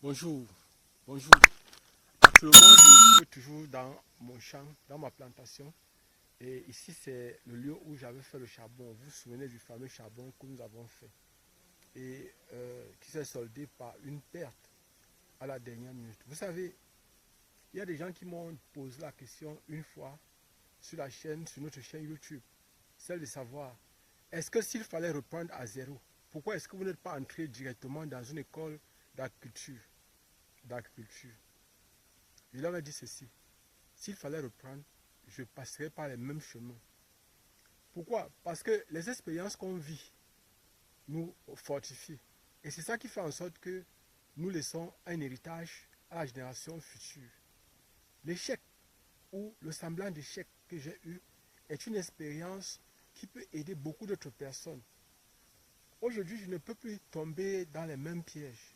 Bonjour, bonjour. Actuellement, je me trouve toujours dans mon champ, dans ma plantation. Et ici, c'est le lieu où j'avais fait le charbon. Vous vous souvenez du fameux charbon que nous avons fait et qui s'est soldé par une perte à la dernière minute. Vous savez, il y a des gens qui m'ont posé la question une fois sur la chaîne, sur notre chaîne YouTube, celle de savoir, est-ce que s'il fallait reprendre à zéro, pourquoi est-ce que vous n'êtes pas entré directement dans une école d'agriculture? Je leur ai dit ceci, s'il fallait reprendre, je passerais par les mêmes chemins. Pourquoi? Parce que les expériences qu'on vit nous fortifient. Et c'est ça qui fait en sorte que nous laissons un héritage à la génération future. L'échec ou le semblant d'échec que j'ai eu est une expérience qui peut aider beaucoup d'autres personnes. Aujourd'hui, je ne peux plus tomber dans les mêmes pièges.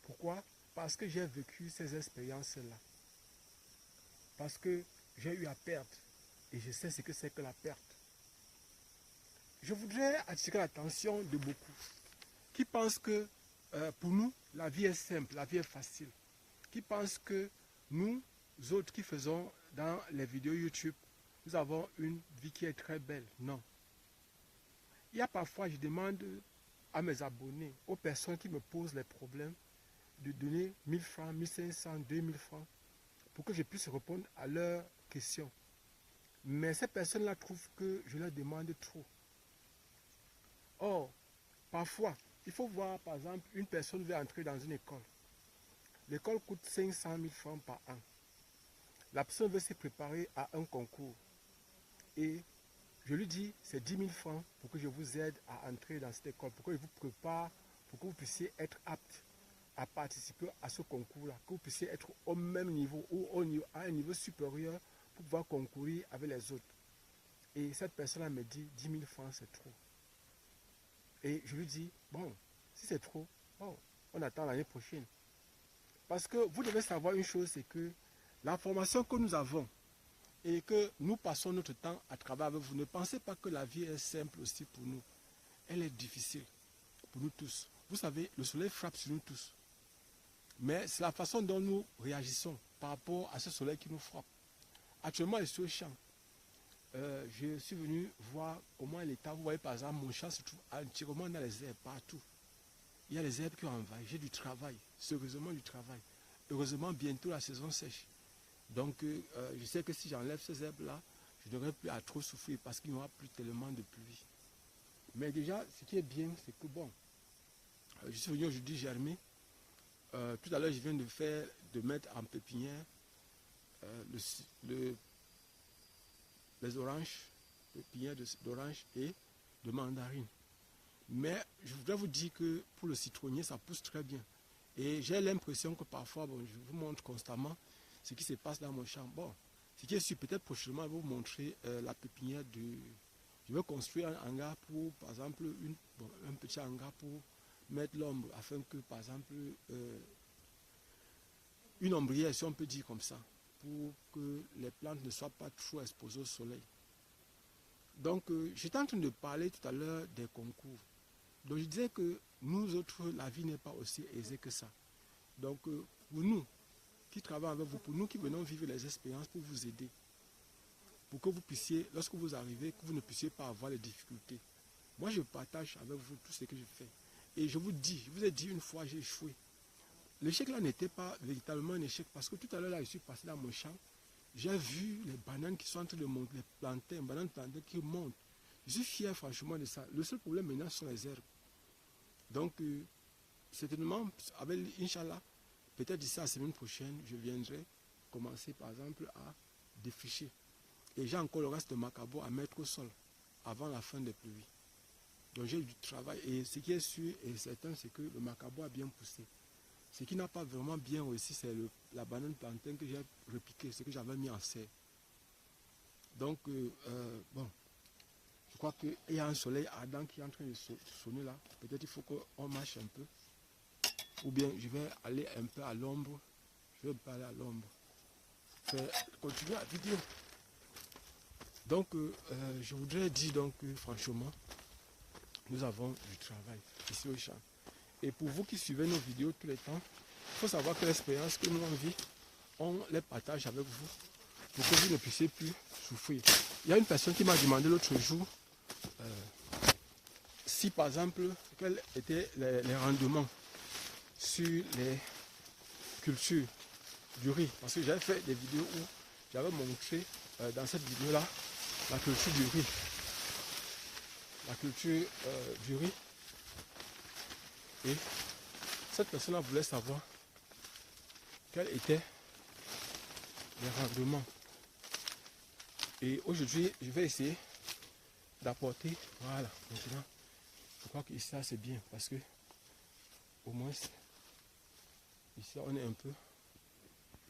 Pourquoi? Parce que j'ai vécu ces expériences-là. Parce que j'ai eu à perdre et je sais ce que c'est que la perte. Je voudrais attirer l'attention de beaucoup qui pensent que pour nous, la vie est simple, la vie est facile. Qui pensent que nous autres qui faisons dans les vidéos YouTube, nous avons une vie qui est très belle. Non. Il y a parfois, je demande à mes abonnés, aux personnes qui me posent les problèmes, de donner 1000 francs, 1500, 2000 francs pour que je puisse répondre à leurs questions. Mais ces personnes-là trouvent que je leur demande trop. Or, parfois, il faut voir, par exemple, une personne veut entrer dans une école. L'école coûte 500 000 francs par an. La personne veut se préparer à un concours. Et je lui dis, c'est 10 000 francs pour que je vous aide à entrer dans cette école, pour que je vous prépare, pour que vous puissiez être apte à participer à ce concours-là, que vous puissiez être au même niveau ou à un niveau supérieur pour pouvoir concourir avec les autres. Et cette personne-là me dit, 10 000 francs, c'est trop. Et je lui dis, bon, si c'est trop, bon, on attend l'année prochaine. Parce que vous devez savoir une chose, c'est que la formation que nous avons et que nous passons notre temps à travailler avec vous, ne pensez pas que la vie est simple aussi pour nous. Elle est difficile pour nous tous. Vous savez, le soleil frappe sur nous tous. Mais c'est la façon dont nous réagissons par rapport à ce soleil qui nous frappe. Actuellement, je suis au champ. Je suis venu voir comment l'état, vous voyez par exemple, mon champ se trouve entièrement dans les herbes partout. Il y a les herbes qui ont envahi, j'ai du travail, sérieusement du travail. Heureusement, bientôt la saison sèche. Donc, je sais que si j'enlève ces herbes-là, je n'aurai plus à trop souffrir parce qu'il n'y aura plus tellement de pluie. Mais déjà, ce qui est bien, c'est que bon, je suis venu aujourd'hui germer. Tout à l'heure, je viens de mettre en pépinière les oranges, pépinière d'oranges et de mandarines. Mais je voudrais vous dire que pour le citronnier, ça pousse très bien. Et j'ai l'impression que parfois, bon, je vous montre constamment ce qui se passe dans mon champ. Bon, ce qui est sûr, peut-être prochainement, je vais vous montrer la pépinière de... Je vais construire un hangar pour, par exemple, un petit hangar pour mettre l'ombre, afin que, par exemple, une ombrière, si on peut dire comme ça, pour que les plantes ne soient pas trop exposées au soleil. Donc, j'étais en train de parler tout à l'heure des concours. Donc, je disais que nous autres, la vie n'est pas aussi aisée que ça. Donc, pour nous qui travaillons avec vous, pour nous qui venons vivre les expériences pour vous aider, pour que vous puissiez, lorsque vous arrivez, que vous ne puissiez pas avoir les difficultés. Moi, je partage avec vous tout ce que je fais. Et je vous dis, je vous ai dit une fois, j'ai échoué. L'échec là n'était pas véritablement un échec parce que tout à l'heure, là, je suis passé dans mon champ. J'ai vu les bananes qui sont en train de monter, les plantains, bananes plantains qui montent. Je suis fier franchement de ça. Le seul problème maintenant, ce sont les herbes. Donc, certainement, avec Inch'Allah, peut-être d'ici la semaine prochaine, je viendrai commencer par exemple à défricher. Et j'ai encore le reste de macabo à mettre au sol avant la fin des pluies. Donc j'ai du travail et ce qui est sûr et certain, c'est que le macabo a bien poussé. Ce qui n'a pas vraiment bien réussi, c'est la banane plantain que j'ai repiqué, ce que j'avais mis en serre. Donc, bon, je crois qu'il y a un soleil ardent qui est en train de sonner là. Peut-être il faut qu'on marche un peu. Ou bien je vais aller un peu à l'ombre. Je vais pas aller à l'ombre. Continuer la vidéo. Donc, je voudrais dire donc franchement, nous avons du travail ici au champ. Et pour vous qui suivez nos vidéos tous les temps, faut savoir que l'expérience que nous on vit, on les partage avec vous pour que vous ne puissiez plus souffrir. Il y a une personne qui m'a demandé l'autre jour si par exemple, quels étaient les rendements sur les cultures du riz. Parce que j'avais fait des vidéos où j'avais montré dans cette vidéo-là la culture du riz. La culture du riz. Et cette personne-là voulait savoir quels étaient les rendements. Et aujourd'hui, je vais essayer d'apporter, voilà, maintenant, je crois que ici, c'est bien, parce que, au moins, ici, on est un peu,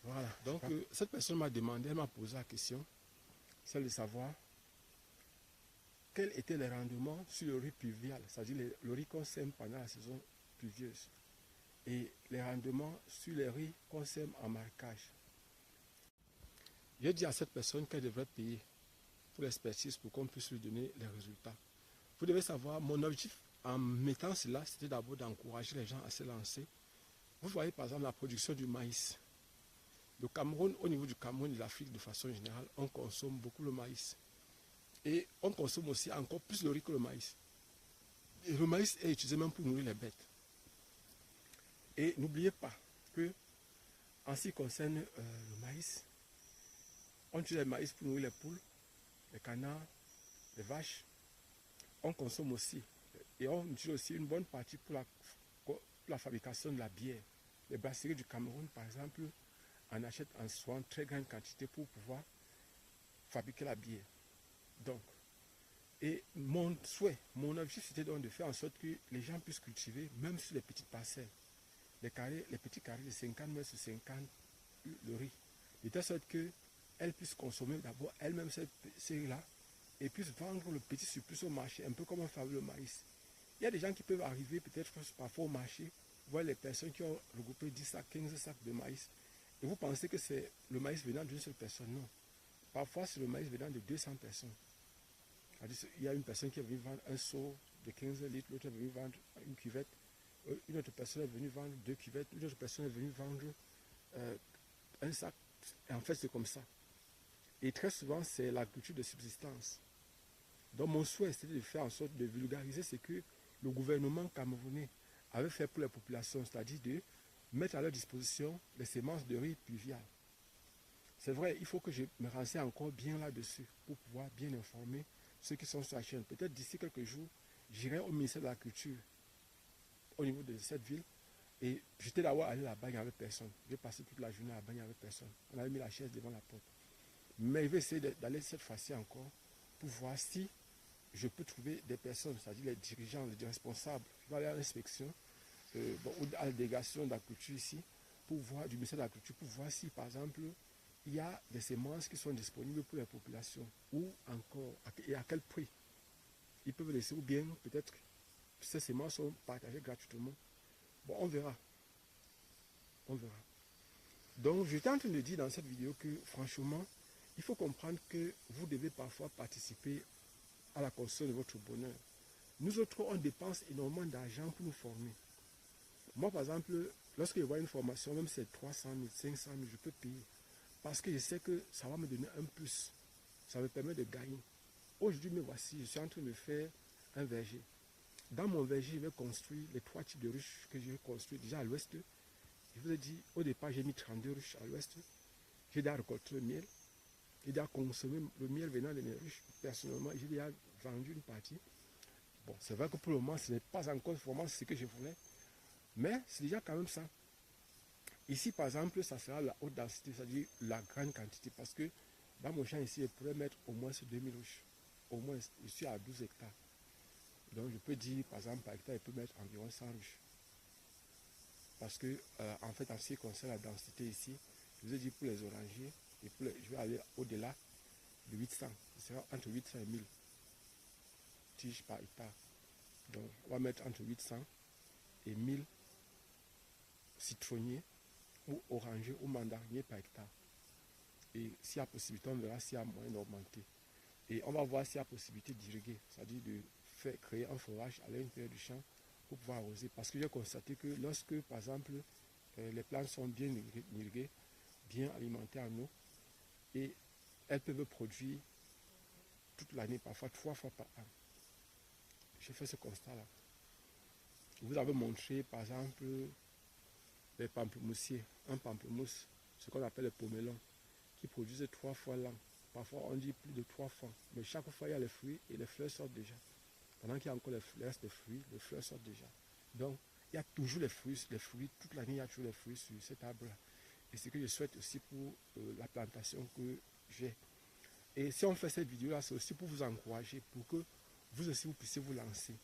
voilà. Donc, cette personne m'a demandé, elle m'a posé la question, celle de savoir quels étaient les rendements sur le riz pluvial, c'est-à-dire le riz qu'on sème pendant la saison pluvieuse, et les rendements sur les riz qu'on sème en marquage. J'ai dit à cette personne qu'elle devrait payer pour l'expertise pour qu'on puisse lui donner les résultats. Vous devez savoir, mon objectif en mettant cela, c'était d'abord d'encourager les gens à se lancer. Vous voyez par exemple la production du maïs. Le Cameroun, au niveau du Cameroun et de l'Afrique de façon générale, on consomme beaucoup le maïs. Et on consomme aussi encore plus le riz que le maïs. Et le maïs est utilisé même pour nourrir les bêtes. Et n'oubliez pas que, en ce qui concerne le maïs, on utilise le maïs pour nourrir les poules, les canards, les vaches. On consomme aussi, et on utilise aussi une bonne partie pour la fabrication de la bière. Les brasseries du Cameroun, par exemple, en achètent en souvent très grande quantité pour pouvoir fabriquer la bière. Donc, et mon souhait, mon objectif, c'était donc de faire en sorte que les gens puissent cultiver, même sur les petites parcelles, les petits carrés de 50 mètres sur 50, le riz, de telle sorte qu'elles puissent consommer d'abord elles-mêmes ces riz-là, et puissent vendre le petit surplus au marché, un peu comme on fabrique le maïs. Il y a des gens qui peuvent arriver peut-être parfois au marché, voir les personnes qui ont regroupé 10 sacs, 15 sacs de maïs, et vous pensez que c'est le maïs venant d'une seule personne. Non. Parfois, c'est le maïs venant de 200 personnes. Il y a une personne qui est venue vendre un seau de 15 litres, l'autre est venue vendre une cuvette, une autre personne est venue vendre 2 cuvettes, une autre personne est venue vendre un sac. Et en fait, c'est comme ça. Et très souvent, c'est la culture de subsistance. Donc mon souhait, c'était de faire en sorte de vulgariser ce que le gouvernement camerounais avait fait pour les populations, c'est-à-dire de mettre à leur disposition les semences de riz pluvial. C'est vrai, il faut que je me renseigne encore bien là-dessus pour pouvoir bien informer ceux qui sont sur la chaîne. Peut-être d'ici quelques jours, j'irai au ministère de la Culture, au niveau de cette ville, et j'étais d'abord allé là-bas, il n'y avait personne. J'ai passé toute la journée là-bas, il n'y avait personne. On avait mis la chaise devant la porte. Mais je vais essayer d'aller cette fois-ci encore pour voir si je peux trouver des personnes, c'est-à-dire les dirigeants, les responsables. Je vais aller à l'inspection, ou à la délégation de la culture ici, pour voir, du ministère de la Culture, pour voir si, par exemple, il y a des semences qui sont disponibles pour les populations, ou encore, et à quel prix ils peuvent laisser, ou bien peut-être ces semences sont partagées gratuitement. Bon, on verra. On verra. Donc, j'étais en train de dire dans cette vidéo que, franchement, il faut comprendre que vous devez parfois participer à la construction de votre bonheur. Nous autres, on dépense énormément d'argent pour nous former. Moi, par exemple, lorsque je vois une formation, même si c'est 300 000, 500 000, je peux payer. Parce que je sais que ça va me donner un plus. Ça me permet de gagner. Aujourd'hui, me voici, je suis en train de faire un verger. Dans mon verger, je vais construire les 3 types de ruches que j'ai construits déjà à l'ouest. Je vous ai dit, au départ, j'ai mis 32 ruches à l'ouest. J'ai déjà récolté le miel. J'ai déjà consommé le miel venant de mes ruches. Personnellement, j'ai déjà vendu une partie. Bon, c'est vrai que pour le moment, ce n'est pas encore vraiment ce que je voulais. Mais c'est déjà quand même ça. Ici, par exemple, ça sera la haute densité, c'est-à-dire la grande quantité. Parce que dans mon champ ici, je pourrais mettre au moins 2000 ruches. Au moins, je suis à 12 hectares. Donc, je peux dire, par exemple, par hectare, je peux mettre environ 100 ruches. Parce que, en fait, en ce qui concerne la densité ici, je vous ai dit pour les orangers, et je vais aller au-delà de 800. Ce sera entre 800 et 1000 tiges par hectare. Donc, on va mettre entre 800 et 1000 citronniers ou orangers ou mandariniers par hectare. Et s'il y a possibilité, on verra s'il y a moyen d'augmenter. Et on va voir s'il y a possibilité d'irriguer, c'est-à-dire de créer un forage à l'intérieur du champ pour pouvoir arroser. Parce que j'ai constaté que lorsque, par exemple, les plantes sont bien irriguées, bien alimentées en eau, et elles peuvent produire toute l'année, parfois 3 fois par an. J'ai fait ce constat-là. Vous avez montré, par exemple, les pamplemoussiers, un pamplemousse, ce qu'on appelle le pomelon, qui produisent 3 fois l'an. Parfois, on dit plus de 3 fois. Mais chaque fois, il y a les fruits et les fleurs sortent déjà. Pendant qu'il y a encore les fruits, les fleurs sortent déjà. Donc, il y a toujours les fruits, toute l'année, il y a toujours les fruits sur cet arbre-là. Et c'est ce que je souhaite aussi pour la plantation que j'ai. Et si on fait cette vidéo-là, c'est aussi pour vous encourager, pour que vous aussi, vous puissiez vous lancer.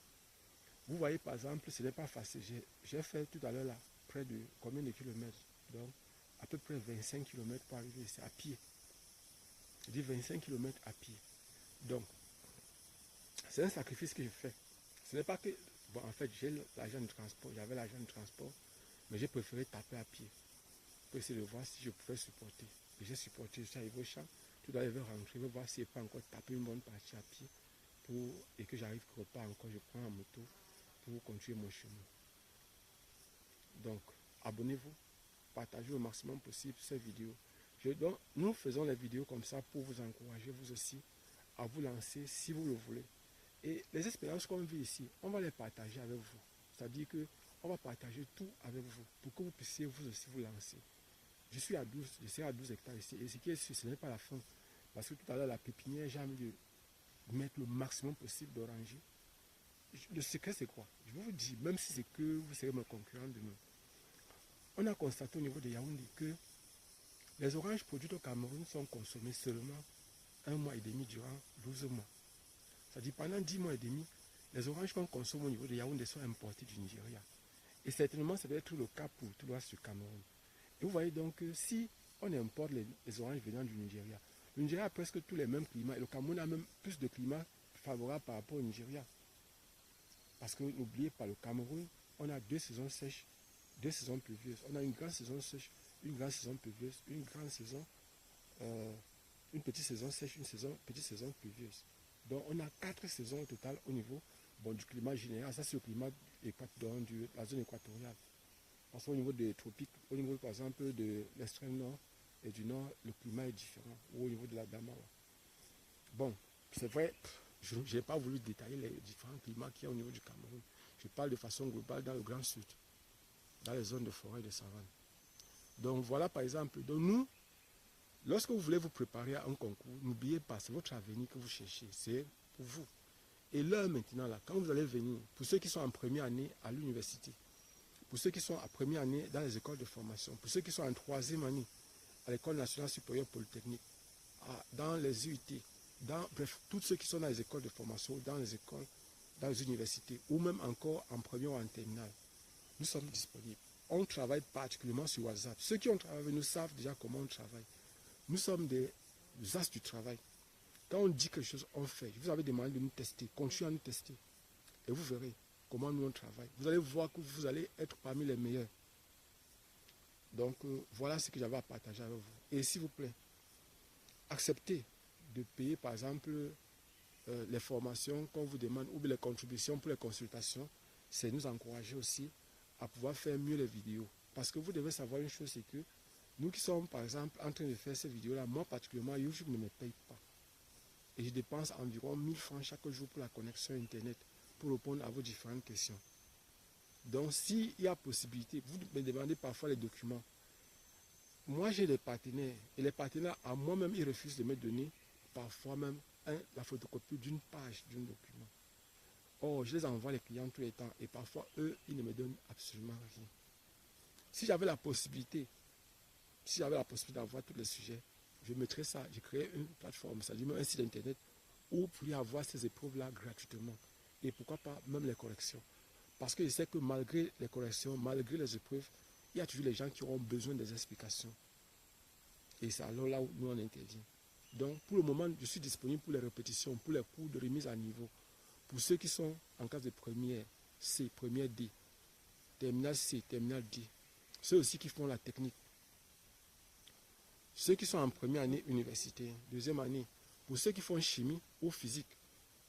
Vous voyez, par exemple, ce n'est pas facile. J'ai fait tout à l'heure là, près de combien de kilomètres? Donc, à peu près 25 kilomètres pour arriver ici, à pied. Je dis 25 kilomètres à pied. Donc, c'est un sacrifice que je fais. Ce n'est pas que... Bon, en fait, j'ai l'argent de transport. J'avais l'argent de transport, mais j'ai préféré taper à pied pour essayer de voir si je pouvais supporter. Et j'ai supporté, je suis arrivé au champ. Tout à l'heure, je vais rentrer, je vais voir si je peux encore taper une bonne partie à pied et que j'arrive quelque part encore, je prends la moto pour continuer mon chemin. Donc, abonnez-vous, partagez au maximum possible ces vidéos. Donc, nous faisons les vidéos comme ça pour vous encourager, vous aussi, à vous lancer si vous le voulez. Et les expériences qu'on vit ici, on va les partager avec vous. C'est-à-dire qu'on va partager tout avec vous pour que vous puissiez vous aussi vous lancer. Je suis à 12, je serai à 12 hectares ici. Et ce qui est sûr, ce n'est pas la fin. Parce que tout à l'heure, la pépinière, j'ai envie de mettre le maximum possible d'orangers. Le secret, c'est quoi? Je vais vous dire, même si c'est que vous serez mon concurrent demain. On a constaté au niveau de Yaoundé que les oranges produites au Cameroun sont consommées seulement 1 mois et demi durant 12 mois. C'est-à-dire pendant 10 mois et demi, les oranges qu'on consomme au niveau de Yaoundé sont importées du Nigeria. Et certainement, ça doit être le cas pour tout l'ouest du Cameroun. Et vous voyez donc que si on importe les oranges venant du Nigeria, le Nigeria a presque tous les mêmes climats et le Cameroun a même plus de climats favorables par rapport au Nigeria. Parce que n'oubliez pas, le Cameroun, on a 2 saisons sèches, 2 saisons pluvieuses. On a une grande saison sèche, une grande saison pluvieuse, une grande saison, une petite saison sèche, une petite saison pluvieuse. Donc on a 4 saisons au total au niveau du climat général. Ça c'est le climat de la zone équatoriale. Parce qu'au niveau des tropiques, au niveau par exemple de l'extrême nord et du nord, le climat est différent. Ou au niveau de la Damawa. Bon, c'est vrai, je n'ai pas voulu détailler les différents climats qu'il y a au niveau du Cameroun. Je parle de façon globale dans le Grand Sud, dans les zones de forêt et de savane. Donc voilà par exemple, donc nous, lorsque vous voulez vous préparer à un concours, n'oubliez pas, c'est votre avenir que vous cherchez, c'est pour vous. Et là maintenant, là, quand vous allez venir, pour ceux qui sont en première année à l'université, pour ceux qui sont en première année dans les écoles de formation, pour ceux qui sont en 3e année à l'école nationale supérieure polytechnique, dans les UIT, bref, tous ceux qui sont dans les écoles de formation, dans les écoles, dans les universités, ou même encore en première ou en terminale, nous sommes disponibles. On travaille particulièrement sur WhatsApp. Ceux qui ont travaillé avec nous savent déjà comment on travaille. Nous sommes des as du travail. Quand on dit quelque chose, on fait. Je vous avais demandé de nous tester. Continuez à nous tester. Et vous verrez comment nous on travaille. Vous allez voir que vous allez être parmi les meilleurs. Donc, voilà ce que j'avais à partager avec vous. Et s'il vous plaît, acceptez de payer, par exemple, les formations qu'on vous demande ou les contributions pour les consultations. C'est nous encourager aussi à pouvoir faire mieux les vidéos. Parce que vous devez savoir une chose, c'est que nous qui sommes, par exemple, en train de faire ces vidéos-là, moi particulièrement, YouTube ne me paye pas. Et je dépense environ 1000 francs chaque jour pour la connexion Internet, pour répondre à vos différentes questions. Donc, s'il y a possibilité, vous me demandez parfois les documents. Moi, j'ai des partenaires. Et les partenaires, à moi-même, ils refusent de me donner parfois même la photocopie d'une page d'un document. Or, je les envoie les clients tous les temps. Et parfois, eux, ils ne me donnent absolument rien. Si j'avais la possibilité d'avoir tous les sujets, je mettrais ça. Je créerais une plateforme, c'est-à-dire un site internet où vous pourriez avoir ces épreuves-là gratuitement. Et pourquoi pas même les corrections. Parce que je sais que malgré les corrections, malgré les épreuves, il y a toujours les gens qui auront besoin des explications. Et c'est alors là où nous on intervient. Donc pour le moment, je suis disponible pour les répétitions, pour les cours de remise à niveau. Pour ceux qui sont en classe de première C, première D, terminale C, terminale D. Ceux aussi qui font la technique. Ceux qui sont en première année universitaire, deuxième année. Pour ceux qui font chimie ou physique,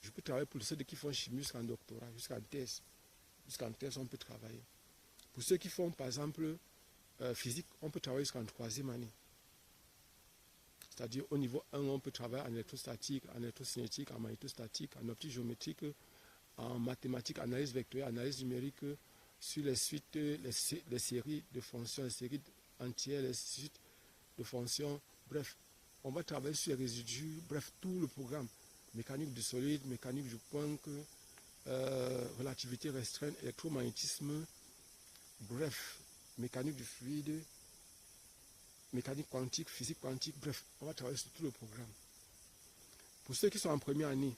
je peux travailler pour ceux qui font chimie jusqu'en doctorat, jusqu'en thèse. Jusqu'en thèse, on peut travailler. Pour ceux qui font, par exemple, physique, on peut travailler jusqu'en 3e année. C'est-à-dire au niveau 1, on peut travailler en électrostatique, en électrocinétique, en magnétostatique, en optique géométrique, en mathématiques, analyse vectorielle, analyse numérique, sur les suites, les séries de fonctions, les séries entières, les suites de fonctions. Bref, on va travailler sur les résidus, bref, tout le programme. Mécanique du solide, mécanique du point, relativité restreinte, électromagnétisme, bref, mécanique du fluide, mécanique quantique, physique quantique, bref, on va travailler sur tout le programme. Pour ceux qui sont en première année,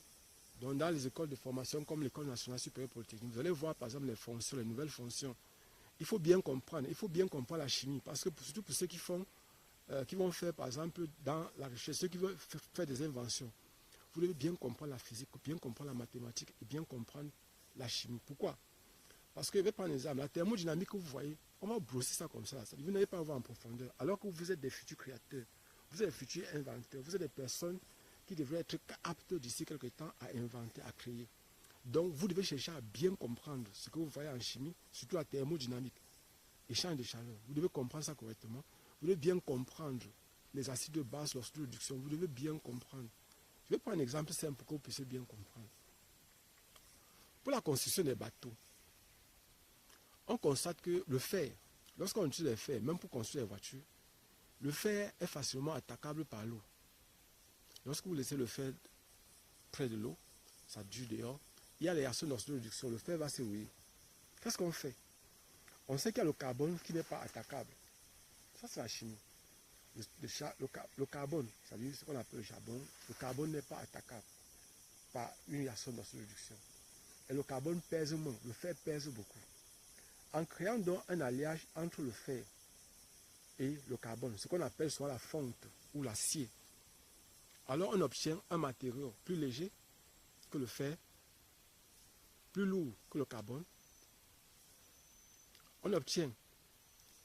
donc dans les écoles de formation comme l'École nationale supérieure polytechnique, vous allez voir par exemple les fonctions, les nouvelles fonctions. Il faut bien comprendre la chimie, parce que surtout pour ceux qui vont faire par exemple dans la recherche, ceux qui veulent faire des inventions, vous devez bien comprendre la physique, bien comprendre la mathématique et bien comprendre la chimie. Pourquoi? Parce que, je vais prendre un exemple, la thermodynamique que vous voyez, on va brosser ça comme ça. Vous n'allez pas voir en profondeur. Alors que vous êtes des futurs créateurs, vous êtes des futurs inventeurs, vous êtes des personnes qui devraient être aptes d'ici quelques temps à inventer, à créer. Donc, vous devez chercher à bien comprendre ce que vous voyez en chimie, surtout la thermodynamique, échange de chaleur. Vous devez comprendre ça correctement. Vous devez bien comprendre les acides de base, l'oxydation. Vous devez bien comprendre. Je vais prendre un exemple simple pour que vous puissiez bien comprendre. Pour la construction des bateaux, on constate que le fer, lorsqu'on utilise le fer, même pour construire les voitures, le fer est facilement attaquable par l'eau. Lorsque vous laissez le fer près de l'eau, ça dure dehors, il y a les réactions d'oxydation, le fer va se rouiller. Qu'est-ce qu'on fait? On sait qu'il y a le carbone qui n'est pas attaquable. Ça, c'est la chimie. Le carbone, c'est-à-dire ce qu'on appelle le charbon, le carbone n'est pas attaquable par une réaction d'oxydation. Et le carbone pèse moins, le fer pèse beaucoup. En créant donc un alliage entre le fer et le carbone, ce qu'on appelle soit la fonte ou l'acier, alors on obtient un matériau plus léger que le fer, plus lourd que le carbone. On obtient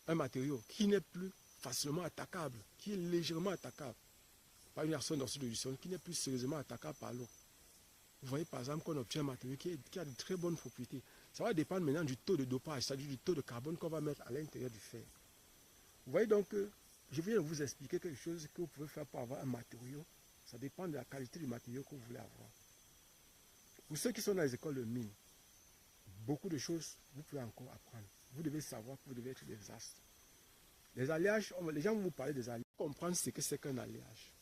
un matériau qui n'est plus facilement attaquable, qui est légèrement attaquable par une réaction d'oxydation, qui n'est plus sérieusement attaquable par l'eau. Vous voyez par exemple qu'on obtient un matériau qui a de très bonnes propriétés. Ça va dépendre maintenant du taux de dopage, c'est-à-dire du taux de carbone qu'on va mettre à l'intérieur du fer. Vous voyez donc que je viens de vous expliquer quelque chose que vous pouvez faire pour avoir un matériau. Ça dépend de la qualité du matériau que vous voulez avoir. Pour ceux qui sont dans les écoles de mine, beaucoup de choses vous pouvez encore apprendre. Vous devez savoir que vous devez être des astres. Les alliages, les gens vont vous parler des alliages. Comprendre ce que c'est qu'un alliage.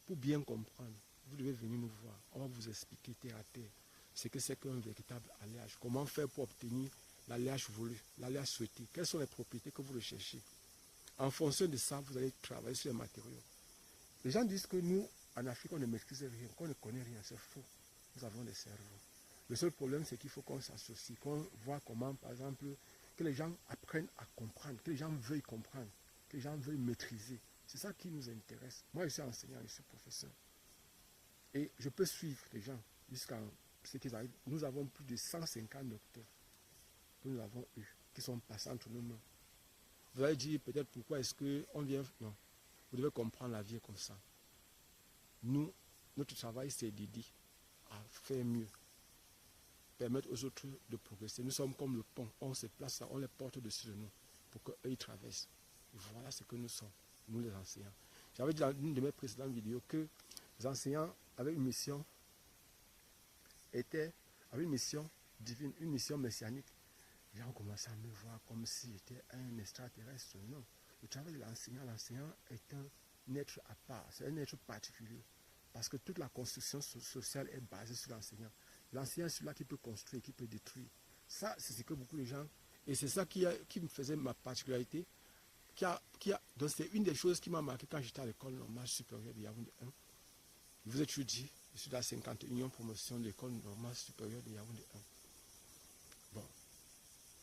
Pour bien comprendre, vous devez venir nous voir. On va vous expliquer terre à terre ce que c'est qu'un véritable alliage. Comment faire pour obtenir l'alliage voulu, l'alliage souhaité. Quelles sont les propriétés que vous recherchez. En fonction de ça, vous allez travailler sur les matériaux. Les gens disent que nous, en Afrique, on ne maîtrise rien, qu'on ne connaît rien. C'est faux. Nous avons des cerveaux. Le seul problème, c'est qu'il faut qu'on s'associe, qu'on voit comment, par exemple, que les gens apprennent à comprendre, que les gens veuillent comprendre, que les gens veuillent maîtriser. C'est ça qui nous intéresse. Moi, je suis enseignant, je suis professeur. Et je peux suivre les gens jusqu'à ce qu'ils arrivent. Nous avons plus de 150 docteurs que nous avons eus, qui sont passés entre nos mains. Vous allez dire peut-être pourquoi est-ce qu'on vient... Non, vous devez comprendre la vie comme ça. Nous, notre travail, c'est d'aider à faire mieux, permettre aux autres de progresser. Nous sommes comme le pont, on se place là, on les porte au-dessus de nous pour qu'eux ils traversent. Voilà ce que nous sommes, nous les enseignants. J'avais dit dans une de mes précédentes vidéos que les enseignants avaient une mission, avaient une mission divine, une mission messianique. Les gens ont commencé à me voir comme si j'étais un extraterrestre. Non. Le travail de l'enseignant est un être à part, c'est un être particulier. Parce que toute la construction sociale est basée sur l'enseignant. L'enseignant est celui-là qui peut construire, qui peut détruire. Ça, c'est ce que beaucoup de gens... Et c'est ça qui me faisait ma particularité. Donc c'est une des choses qui m'a marqué quand j'étais à l'école normale supérieure de Yaoundé 1. Je vous ai toujours dit, je suis dans la 51e promotion de l'école normale supérieure de Yaoundé 1. Bon,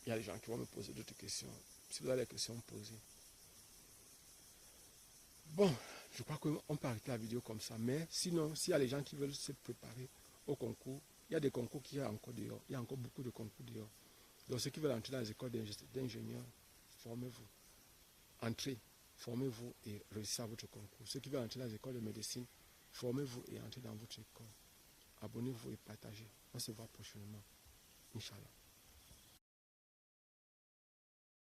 il y a des gens qui vont me poser d'autres questions. Si vous avez des questions, posez. Bon, je crois qu'on peut arrêter la vidéo comme ça. Mais sinon, s'il y a des gens qui veulent se préparer au concours, il y a des concours qui sont encore dehors. Il y a encore beaucoup de concours dehors. Donc ceux qui veulent entrer dans les écoles d'ingénieurs, formez-vous. Entrez, formez-vous et réussissez à votre concours. Ceux qui veulent entrer dans les écoles de médecine, formez-vous et entrez dans votre école. Abonnez-vous et partagez. On se voit prochainement. Inch'Allah.